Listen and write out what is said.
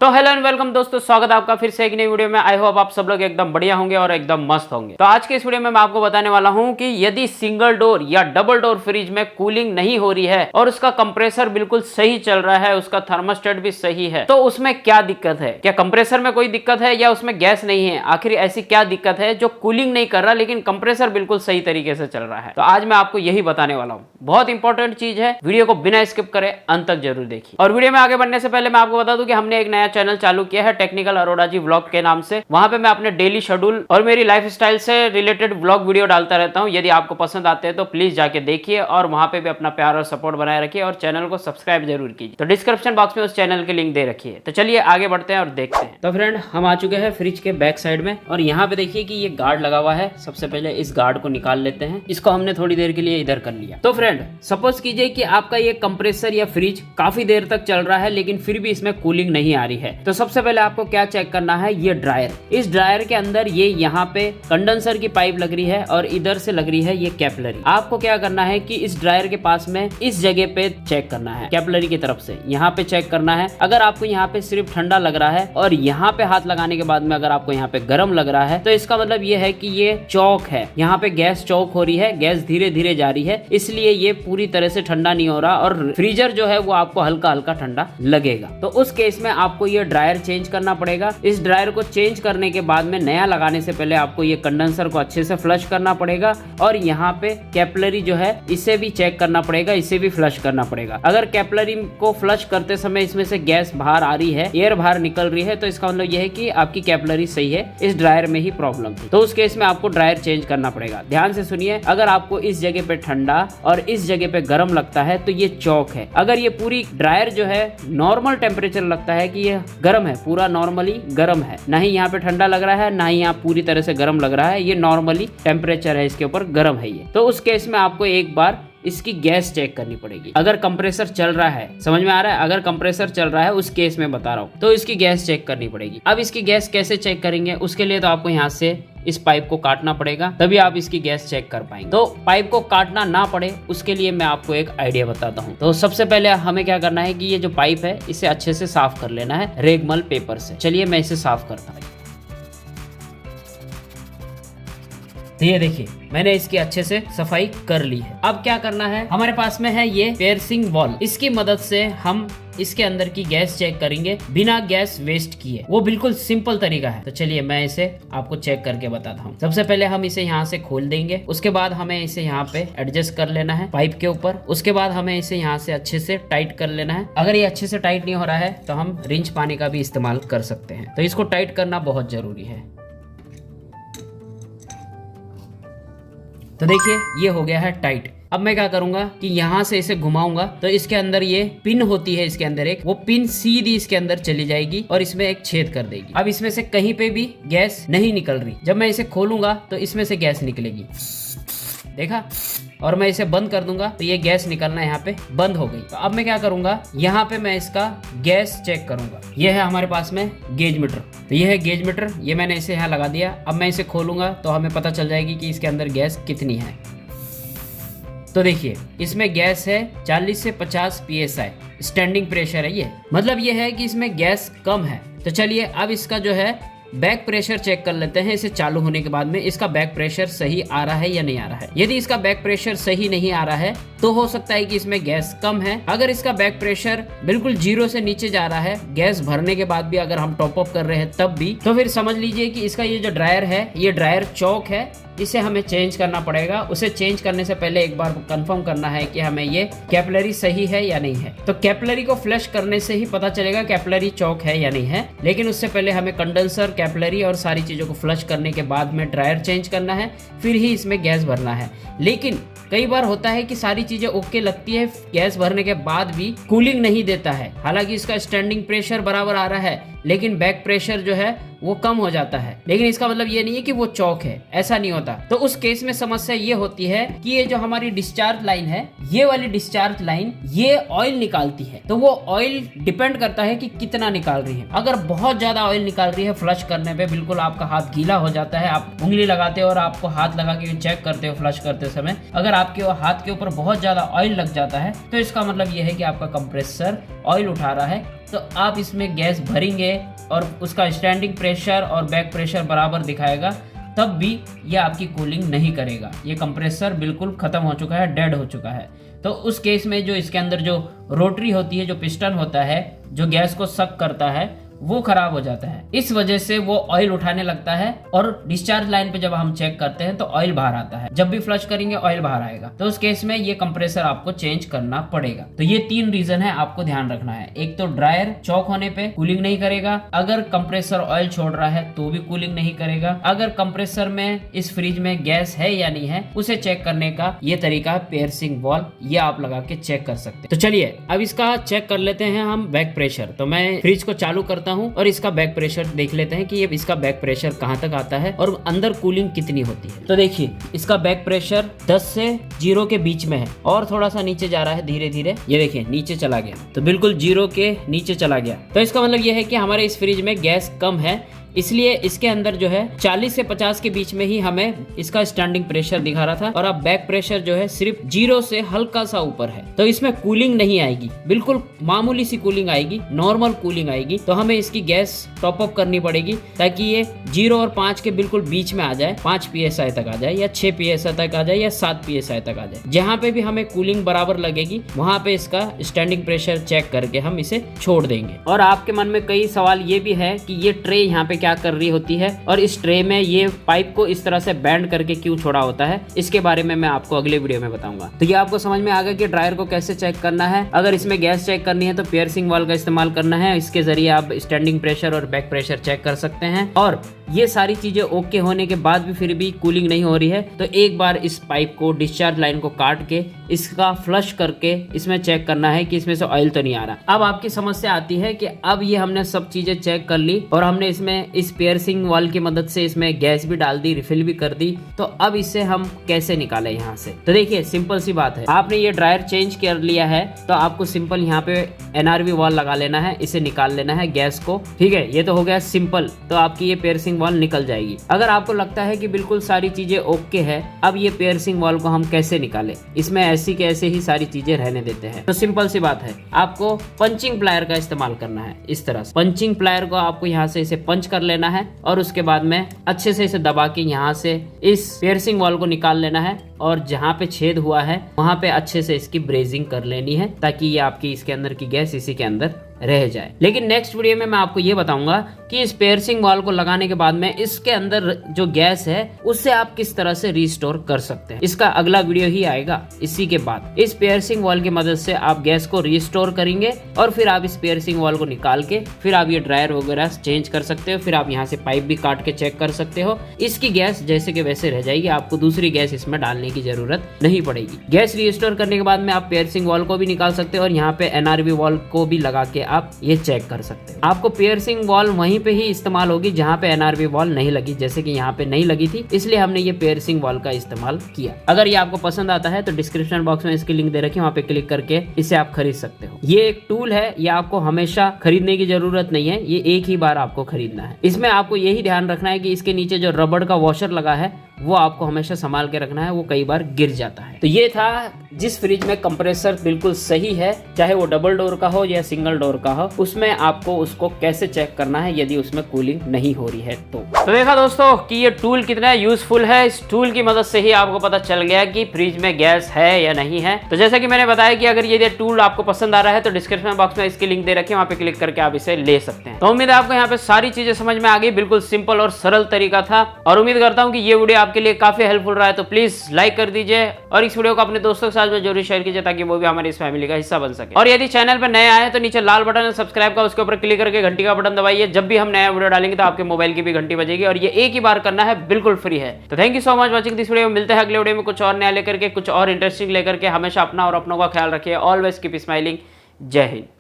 तो hello and welcome दोस्तों, स्वागत है आपका फिर से एक नई वीडियो में। आई होप आप सब लोग एकदम बढ़िया होंगे और एकदम मस्त होंगे। तो आज के इस वीडियो में मैं आपको बताने वाला हूं कि यदि सिंगल डोर या डबल डोर फ्रिज में कूलिंग नहीं हो रही है और उसका कंप्रेसर बिल्कुल सही चल रहा है, उसका थर्मोस्टेट भी सही है, तो उसमें क्या दिक्कत है। क्या कंप्रेसर में कोई दिक्कत है या उसमें गैस नहीं है? आखिर ऐसी क्या दिक्कत है जो कूलिंग नहीं कर रहा लेकिन कंप्रेसर बिल्कुल सही तरीके से चल रहा है? तो आज मैं आपको यही बताने वाला हूँ। बहुत इंपॉर्टेंट चीज है, वीडियो को बिना स्किप करे अंत तक जरूर देखिए। और वीडियो में आगे बढ़ने से पहले मैं आपको बता दूं कि हमने एक नया चैनल चालू किया है टेक्निकल अरोड़ा जी व्लॉग के नाम से। वहां पे मैं अपने डेली शेड्यूल और मेरी लाइफस्टाइल से रिलेटेड व्लॉग वीडियो डालता रहता हूं। यदि आपको पसंद आते हैं तो प्लीज जाके देखिए और वहां पे भी अपना प्यार और सपोर्ट बनाए रखिए और चैनल को सब्सक्राइब जरूर कीजिए। तो डिस्क्रिप्शन बॉक्स में उस चैनल की लिंक दे रखी है। तो चलिए आगे बढ़ते हैं और देखते हैं। तो फ्रेंड, हम आ चुके हैं फ्रिज के बैक साइड में और यहाँ पे देखिए कि ये गार्ड लगा हुआ है। सबसे पहले इस गार्ड को निकाल लेते हैं। इसको हमने थोड़ी देर के लिए इधर कर लिया। तो फ्रेंड, सपोज कीजिए कि आपका ये कंप्रेसर या फ्रिज काफी देर तक चल रहा है लेकिन फिर भी इसमें कूलिंग नहीं आ रही है। तो सबसे पहले आपको क्या चेक करना है, ये ड्रायर। इस ड्रायर के अंदर ये यहाँ पे कंडेंसर की पाइप लग रही है और इधर से लग रही है ये कैपिलरी। आपको क्या करना है कि इस ड्रायर के पास में इस जगह पे चेक करना है, कैपिलरी की तरफ से यहाँ पे चेक करना है। अगर आपको यहाँ पे सिर्फ ठंडा लग रहा है और यहाँ पे हाथ लगाने के बाद में अगर आपको यहाँ पे गर्म लग रहा है तो इसका मतलब ये है कि ये चौक है, यहाँ पे गैस चौक हो रही है, गैस धीरे धीरे जा रही है, इसलिए ये पूरी तरह से ठंडा नहीं हो रहा और फ्रीजर जो है वो आपको हल्का हल्का ठंडा लगेगा। तो उस केस में आपको ये ड्रायर चेंज करना पड़ेगा। इस ड्रायर को चेंज करने के बाद में नया लगाने से पहले आपको ये कंडेंसर को अच्छे से फ्लश करना पड़ेगा और यहाँ पे कैपिलरी जो है इसे भी चेक करना पड़ेगा, इसे भी फ्लश करना पड़ेगा। अगर कैपिलरी को फ्लश करते समय इसमें से गैस बाहर आ रही है, एयर बाहर निकल रही है, तो इसका मतलब यह है कि आपकी कैपिलरी सही है, इस ड्रायर में ही प्रॉब्लम थी। तो उस केस में आपको ड्रायर चेंज करना पड़ेगा। ध्यान से सुनिए, अगर आपको इस जगह पे ठंडा और इस जगह पे गर्म लगता है तो ये चौक है। अगर ये पूरी ड्रायर जो है नॉर्मल टेम्परेचर लगता है कि ये गर्म है, पूरा नॉर्मली गर्म है, ना ही यहाँ पे ठंडा लग रहा है ना ही यहाँ पूरी तरह से गर्म लग रहा है, ये नॉर्मली टेम्परेचर है, इसके ऊपर गर्म है ये। तो उस केस में आपको एक बार इसकी गैस चेक करनी पड़ेगी। अगर कंप्रेसर चल रहा है, समझ में आ रहा है, अगर कंप्रेसर चल रहा है उस केस में बता रहा हूँ, तो इसकी गैस चेक करनी पड़ेगी। अब इसकी गैस कैसे चेक करेंगे, उसके लिए तो आपको यहाँ से इस पाइप को काटना पड़ेगा, तभी आप इसकी गैस चेक कर पाएंगे। तो पाइप को काटना ना पड़े उसके लिए मैं आपको एक आइडिया बताता हूँ। तो सबसे पहले हमें क्या करना है कि ये जो पाइप है इसे अच्छे से साफ कर लेना है रेगमल पेपर से। चलिए मैं इसे साफ करता हूँ। तो ये देखिए मैंने इसकी अच्छे से सफाई कर ली है। अब क्या करना है, हमारे पास में है ये पेयर्सिंग वॉल, इसकी मदद से हम इसके अंदर की गैस चेक करेंगे बिना गैस वेस्ट किए। वो बिल्कुल सिंपल तरीका है। तो चलिए मैं इसे आपको चेक करके बताता हूँ। सबसे पहले हम इसे यहाँ से खोल देंगे, उसके बाद हमें इसे यहाँ पे एडजस्ट कर लेना है पाइप के ऊपर। उसके बाद हमें इसे यहाँ से अच्छे से टाइट कर लेना है। अगर ये अच्छे से टाइट नहीं हो रहा है तो हम रिंच पानी का भी इस्तेमाल कर सकते हैं। तो इसको टाइट करना बहुत जरूरी है। तो देखिए ये हो गया है टाइट। अब मैं क्या करूंगा कि यहाँ से इसे घुमाऊंगा तो इसके अंदर ये पिन होती है, इसके अंदर एक, वो पिन सीधी इसके अंदर चली जाएगी और इसमें एक छेद कर देगी। अब इसमें से कहीं पे भी गैस नहीं निकल रही। जब मैं इसे खोलूंगा तो इसमें से गैस निकलेगी, देखा, और मैं इसे बंद कर दूंगा तो ये गैस निकलना यहाँ पे बंद हो गई। तो अब मैं क्या करूंगा, यहाँ पे मैं इसका गैस चेक करूंगा। ये है हमारे पास में गेज मीटर। तो ये है गेज मीटर, ये मैंने इसे यहाँ लगा दिया। अब मैं इसे खोलूंगा तो हमें पता चल जाएगी कि इसके अंदर गैस कितनी है। तो देखिए इसमें गैस है 40 से 50 PSI, स्टैंडिंग प्रेशर है ये, मतलब ये है कि इसमें गैस कम है। तो चलिए अब इसका जो है बैक प्रेशर चेक कर लेते हैं। इसे चालू होने के बाद में इसका बैक प्रेशर सही आ रहा है या नहीं आ रहा है। यदि इसका बैक प्रेशर सही नहीं आ रहा है तो हो सकता है कि इसमें गैस कम है। अगर इसका बैक प्रेशर बिल्कुल 0 से नीचे जा रहा है, गैस भरने के बाद भी अगर हम टॉप अप कर रहे हैं तब भी, तो फिर समझ लीजिए कि इसका ये जो ड्रायर है ये ड्रायर चौक है, इसे हमें चेंज करना पड़ेगा। उसे चेंज करने से पहले एक बार कंफर्म करना है कि हमें ये कैपिलरी सही है या नहीं है। तो कैपिलरी को फ्लश करने से ही पता चलेगा कैपिलरी चौक है या नहीं है, लेकिन उससे पहले हमें कंडेंसर, कैपिलरी और सारी चीजों को फ्लश करने के बाद में ड्रायर चेंज करना है, फिर ही इसमें गैस भरना है। लेकिन कई बार होता है कि सारी चीजें ओके लगती है, गैस भरने के बाद भी कूलिंग नहीं देता है। हालांकि इसका स्टैंडिंग प्रेशर बराबर आ रहा है लेकिन बैक प्रेशर जो है वो कम हो जाता है। लेकिन इसका मतलब ये नहीं है कि वो चौक है, ऐसा नहीं होता। तो उस केस में समस्या ये होती है कि ये जो हमारी डिस्चार्ज लाइन है, ये वाली डिस्चार्ज लाइन ये ऑयल निकालती है। तो वो ऑयल डिपेंड करता है कि कितना निकाल रही है। अगर बहुत ज्यादा ऑयल निकाल रही है फ्लश करने पे, बिल्कुल आपका हाथ गीला हो जाता है, आप उंगली लगाते हो और आपको हाथ लगा के चेक करते हो फ्लश करते समय, अगर आपके हाथ के ऊपर बहुत ज्यादा ऑयल लग जाता है तो इसका मतलब ये है कि आपका कंप्रेसर ऑयल उठा रहा है। तो आप इसमें गैस भरेंगे और उसका स्टैंडिंग प्रेशर और बैक प्रेशर बराबर दिखाएगा, तब भी ये आपकी कूलिंग नहीं करेगा। ये कंप्रेसर बिल्कुल खत्म हो चुका है, डेड हो चुका है। तो उस केस में जो इसके अंदर जो रोटरी होती है, जो पिस्टन होता है जो गैस को सक करता है, वो खराब हो जाता है। इस वजह से वो ऑयल उठाने लगता है और डिस्चार्ज लाइन पे जब हम चेक करते हैं तो ऑयल बाहर आता है। जब भी फ्लश करेंगे ऑयल बाहर आएगा। तो उस केस में ये कंप्रेसर आपको चेंज करना पड़ेगा। तो ये 3 रीजन है आपको ध्यान रखना है। एक तो ड्रायर चौक होने पे कूलिंग नहीं करेगा, अगर कंप्रेसर ऑयल छोड़ रहा है तो भी कूलिंग नहीं करेगा, अगर कंप्रेसर में इस फ्रिज में गैस है या नहीं है उसे चेक करने का ये तरीका है पियर्सिंग वाल्व, ये आप लगा के चेक कर सकते हैं। तो चलिए अब इसका चेक कर लेते हैं हम बैक प्रेशर। तो मैं फ्रिज को चालू करता हूं और इसका बैक प्रेशर देख लेते हैं कि ये इसका बैक प्रेशर कहां तक आता है और अंदर कूलिंग कितनी होती है। तो देखिए इसका बैक प्रेशर 10 से 0 के बीच में है और थोड़ा सा नीचे जा रहा है धीरे धीरे। ये देखिए नीचे चला गया, तो बिल्कुल 0 के नीचे चला गया। तो इसका मतलब ये है कि हमारे इस फ्रिज में गैस कम है, इसलिए इसके अंदर जो है 40 से 50 के बीच में ही हमें इसका स्टैंडिंग प्रेशर दिखा रहा था और अब बैक प्रेशर जो है सिर्फ 0 से हल्का सा ऊपर है। तो इसमें कूलिंग नहीं आएगी, बिल्कुल मामूली सी कूलिंग आएगी, नॉर्मल कूलिंग आएगी। तो हमें इसकी गैस टॉप अप करनी पड़ेगी ताकि ये 0 और 5 के बिल्कुल बीच में आ जाए, 5 PSI तक आ जाए या 6 PSI तक आ जाए या 7 PSI तक आ जाए। जहाँ पे भी हमें कूलिंग बराबर लगेगी वहां पे इसका स्टैंडिंग प्रेशर चेक करके हम इसे छोड़ देंगे। और आपके मन में कई सवाल ये भी है कि ये ट्रे यहाँ पे क्या कर रही होती है और इस ट्रे में ये पाइप को इस तरह से बैंड करके क्यों छोड़ा होता है, इसके बारे में मैं आपको अगले वीडियो में बताऊंगा। तो ये आपको समझ में आ गया कि ड्रायर को कैसे चेक करना है। अगर इसमें गैस चेक करनी है तो पियर्सिंग वाल्व का इस्तेमाल करना है, इसके जरिए आप स्टैंडिंग प्रेशर और बैक प्रेशर चेक कर सकते हैं। और ये सारी चीजें ओके होने के बाद भी फिर भी कूलिंग नहीं हो रही है तो एक बार इस पाइप को, डिस्चार्ज लाइन को काट के इसका फ्लश करके इसमें चेक करना है कि इसमें से ऑयल तो नहीं आ रहा। अब आपकी समस्या आती है कि अब ये हमने सब चीजें चेक कर ली और हमने इसमें इस पियर्सिंग वाल्व की मदद से इसमें गैस भी डाल दी, रिफिल भी कर दी, तो अब इसे हम कैसे निकालें यहाँ से। तो देखिए सिंपल सी बात है, आपने ये ड्रायर चेंज कर लिया है तो आपको सिंपल यहाँ पे NRV वाल्व लगा लेना है, इसे निकाल लेना है गैस को। ठीक है, ये तो हो गया सिंपल। तो आपकी ये पियर्सिंग वाल्व निकल जाएगी। अगर आपको लगता है कि बिल्कुल सारी चीजें ओके है, अब ये पियर्सिंग वाल्व को हम कैसे निकालें, इसमें ऐसी के ऐसे ही सारी चीजें रहने देते हैं। तो सिंपल सी बात है, आपको पंचिंग प्लायर का इस्तेमाल करना है। इस तरह से पंचिंग प्लायर को आपको यहाँ से इसे पंच कर लेना है और उसके बाद में अच्छे से इसे दबा के यहाँ से इस पियर्सिंग वाल्व को निकाल लेना है और जहाँ पे छेद हुआ है वहां पे अच्छे से इसकी ब्रेजिंग कर लेनी है ताकि ये आपकी इसके अंदर की गैस इसी के अंदर रह जाए। लेकिन नेक्स्ट वीडियो में मैं आपको ये बताऊंगा कि इस पियर्सिंग वाल्व को लगाने के बाद में इसके अंदर जो गैस है उससे आप किस तरह से रिस्टोर कर सकते हैं। इसका अगला वीडियो ही आएगा इसी के बाद। इस पियर्सिंग वाल्व की मदद से आप गैस को रिस्टोर करेंगे और फिर आप इस पियर्सिंग वाल्व को निकाल के फिर आप ये ड्रायर वगैरह चेंज कर सकते हो। फिर आप यहाँ से पाइप भी काट के चेक कर सकते हो। इसकी गैस जैसे के वैसे रह जाएगी, आपको दूसरी गैस इसमें डालने की जरूरत नहीं पड़ेगी। गैस रिस्टोर करने के बाद में आप पियर्सिंग वाल्व को भी निकाल सकते हो और यहाँ पे NRV वाल्व को भी लगा के आप ये चेक कर सकते हो। आपको पियर्सिंग वाल्व वहीं पे ही इस्तेमाल होगी जहाँ पे NRV वाल्व नहीं लगी, जैसे कि यहाँ पे नहीं लगी थी, इसलिए हमने ये पियर्सिंग वाल्व का इस्तेमाल किया। अगर ये आपको पसंद आता है तो डिस्क्रिप्शन बॉक्स में इसकी लिंक दे रखी है, वहाँ पे क्लिक करके इसे आप खरीद सकते हो। ये एक टूल है, ये आपको हमेशा खरीदने की जरूरत नहीं है, ये एक ही बार आपको खरीदना है। इसमें आपको यही ध्यान रखना है कि इसके नीचे जो रबड़ का वॉशर लगा है वो आपको हमेशा संभाल के रखना है, वो कई बार गिर जाता है। तो ये था जिस फ्रिज में कंप्रेसर बिल्कुल सही है, चाहे वो डबल डोर का हो या सिंगल डोर का हो, उसमें आपको उसको कैसे चेक करना है यदि उसमें कूलिंग नहीं हो रही है। तो देखा दोस्तों कि ये टूल कितना यूजफुल है। इस टूल की मदद से ही आपको पता चल गया कि फ्रिज में गैस है या नहीं है। तो जैसा कि मैंने बताया कि अगर ये टूल आपको पसंद आ रहा है तो डिस्क्रिप्शन बॉक्स में इसकी लिंक दे रखी है, वहाँ पे क्लिक करके आप इसे ले सकते हैं। तो उम्मीद है आपको यहाँ पे सारी चीजें समझ में आ गई। बिल्कुल सिंपल और सरल तरीका था और उम्मीद करता हूँ कि ये वीडियो आपके लिए काफी हेल्पफुल रहा है। तो प्लीज लाइक कर दीजिए और इस वीडियो को अपने दोस्तों के साथ में जरूर शेयर कीजिए ताकि वो भी हमारी इस फैमिली का हिस्सा बन सके। और यदि चैनल पर नए आए तो नीचे लाल बटन है सब्सक्राइब का, उसके ऊपर क्लिक करके घंटी का बटन दबाइए। जब भी हम नया वीडियो डालेंगे तो आपके मोबाइल की भी घंटी बजेगी और ये एक ही बार करना है, बिल्कुल फ्री है। तो thank you so much watching this video. मिलते हैं अगले वीडियो में कुछ और नया लेकर के, कुछ और इंटरेस्टिंग लेकर के। हमेशा अपना और अपनों का ख्याल रखिए। Always keep smiling. जय हिंद।